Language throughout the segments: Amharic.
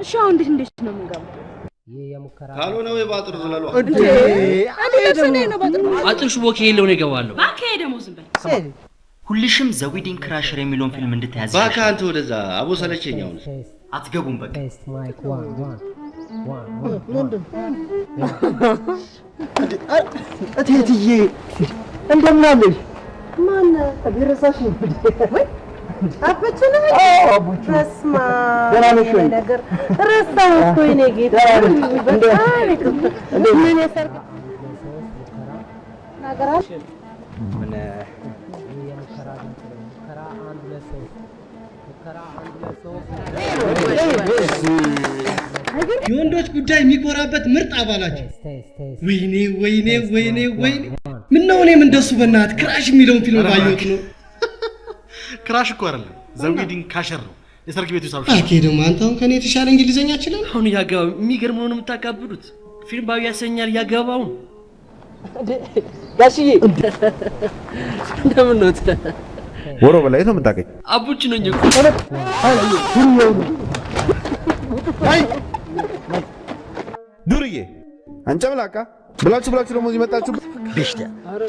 እሺ አሁን እንዴት ነው የምንገባው? ካልሆነ ወይ ባጥር ዝላሉ እንዴ እኔ ለሰኔ ነው ባጥር አጥሽ ቦኬ የለው ነው ይገባለሁ ባካ ደሞ ዝም በል ሁልሽም ዘ ዊዲንግ ክራሸር የሚለውን ፊልም እንድታያዝ ባካ አንተ ወደዛ አቦ ሰለቸኛው አትገቡም በቃ እቴትዬ እንደምን አለሽ ማን አደረሳሽ ወይ አብቹ ነው አብቹ ተስማ ደናነሽ ነገር ረሳው እኮ እኔ ጌታ በጣም ምን የሰርግ ነገራሽ ምን የወንዶች ጉዳይ የሚቆራበት ምርጥ አባላችሁ ወይኔ ምን ነው እኔም እንደሱ በእናት ክራሽ የሚለውን ፊልም ባየሁት ነው ክራሽ እኮ አይደለም ዘ ዊዲንግ ካሸር ነው የሰርግ ቤቱ ሳብሽ አኬ ደግሞ አንተውን ከኔ የተሻለ እንግሊዘኛ ይችላል አሁን ያጋው የሚገርመው ነው የምታካብዱት ፊልም ባዩ ያሰኛል ያጋባው ጋሽዬ እንደምን ነው ወሮ በላይ ነው የምታቀኝ አቡች ነው እንጂ ዱርዬ አንጨምላቃ ብላችሁ ደግሞ ይመጣችሁ ቤሽቲያ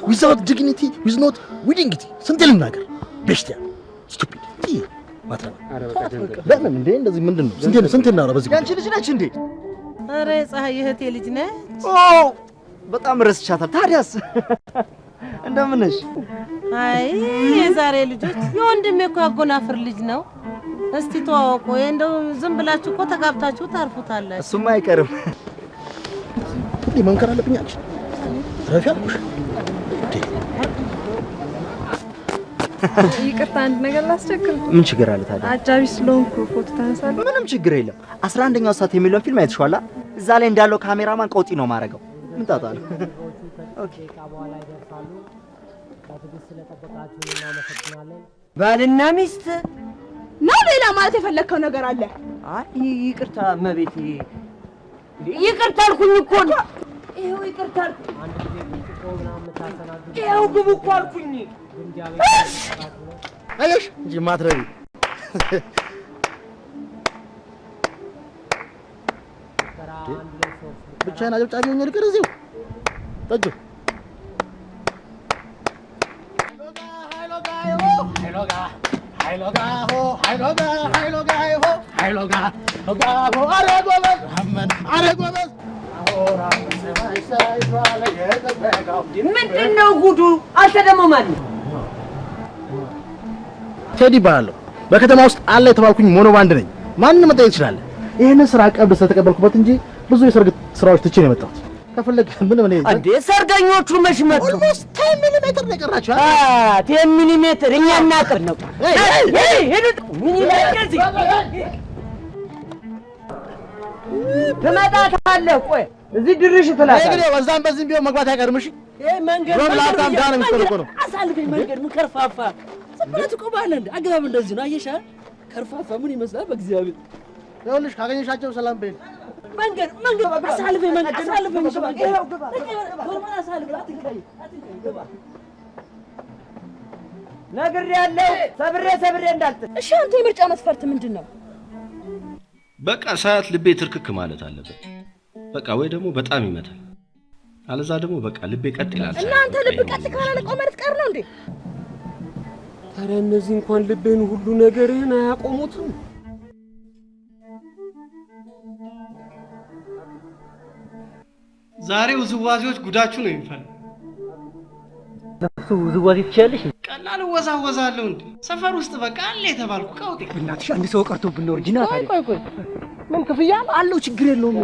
without dignity with not widdingity ስንቴልም ነገር ቤሽቲያ stupid ማትረባ ለምን እንዴ እንደዚህ ምንድነው ስንቴ ነው በዚህ ያንቺ ልጅ ነች እንዴ አረ ፀሐይ እህቴ ልጅ ነች ኦ በጣም ረስቻታል ታዲያስ እንደምን ነሽ አይ የዛሬ ልጆች የወንድሜ እኮ ያጎናፍር ልጅ ነው እስቲ ተዋወቁ እንደው ዝም ብላችሁ እኮ ተጋብታችሁ ታርፉታላችሁ እሱማ አይቀርም እንዴ መንከር አለብኝ አንቺ ረፊያኩሽ ይቅርታ አንድ ነገር ላስቸግር ምን ችግር አለ ታዲያ አጃቢ ስለሆንኩ ፎቶ ታነሳለህ ምንም ችግር የለም 11ኛው ሰዓት የሚለውን ፊልም አይተሽዋላ እዛ ላይ እንዳለው ካሜራማን ቀውጢ ነው ማረጋው ምን ታጣለ ኦኬ ባልና ሚስት ነው ሌላ ማለት የፈለከው ነገር አለ አይ ይቅርታ መቤቴ ይቅርታ አልኩኝ እኮ ይሄው ይቅርታ አንድ ጊዜ ብቻ ምናምን ታሰናዱ ይሄው ግቡ እኮ አልኩኝ አይሽ እንጂ ማትረቢ ብቻዬን አጨብጫቢ ሆኜ ልቅር እዚሁ ጠጁ ምንድነው ጉዱ አንተ ደግሞ ማን ቴዲ ባለው በከተማ ውስጥ አለ የተባልኩኝ ሞኖ ባንድ ነኝ ማንንም መጠየቅ ይችላል ይሄንን ስራ ቀብድ ስለተቀበልኩበት እንጂ ብዙ የሰርግ ስራዎች ትቼ ነው የመጣሁት ከፈለክ ምን ምን እንዴ ሰርገኞቹ መሽመጡ ኦልሞስት 10 ሚሊሜትር ነው የቀራችሁ 10 ሚሊሜትር እኛ እናቀር ነው ሄዱ ሚሊሜትር ትመጣታለህ ቆይ እዚህ ድርሽ ትላለህ እንግዲህ ወዛም በዚህም ቢሆን መግባት አይቀርም እሺ ይሄ መንገድ ነው ላታም ዳነ የሚስተርቆ አሳልፈኝ መንገድ ምን ከርፋፋ ሰብረት ቆባለህ እንደ አግባብ እንደዚህ ነው አየሻ ከርፋፋ ምን ይመስላል በእግዚአብሔር ይኸውልሽ ካገኘሻቸው ሰላም በይ መንገድ አሳልፈኝ መንገድ አሳልፈኝ ይኸው ግባ ኖርማል አሳልፈኝ አትንካይ ግባ ነግሬያለሁ ሰብሬ እንዳልጥ እሺ አንተ የምርጫ መስፈርት ምንድነው በቃ ሰዓት ልቤ ትርክክ ማለት አለበት በቃ ወይ ደግሞ በጣም ይመታል አለዛ ደግሞ በቃ ልቤ ቀጥ ይላል እና አንተ ልብ ቀጥ ካላለ ቆመት ቀር ነው እንዴ ታዲያ እነዚህ እንኳን ልቤን ሁሉ ነገርህን አያቆሙትም ዛሬው ዝዋዜዎች ጉዳችሁ ነው የሚፈልግ ነፍሱ ዝዋዜ ትችያለሽ ቀላል ወዛወዛለሁ እንዴ ሰፈር ውስጥ በቃ አለ የተባልኩ ቀውጤ እናትሽ አንድ ሰው ቀርቶብን ነው ኦሪጂናል ታዲያ ቆይ ምን ክፍያ አለው ችግር የለውም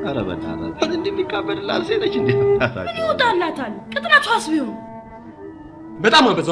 አረ በእናትህ እንደሚካበድላት ሴለች እንዴ ይወጣላታል ቅጥነቷስ ቢሆን በጣም አበዛው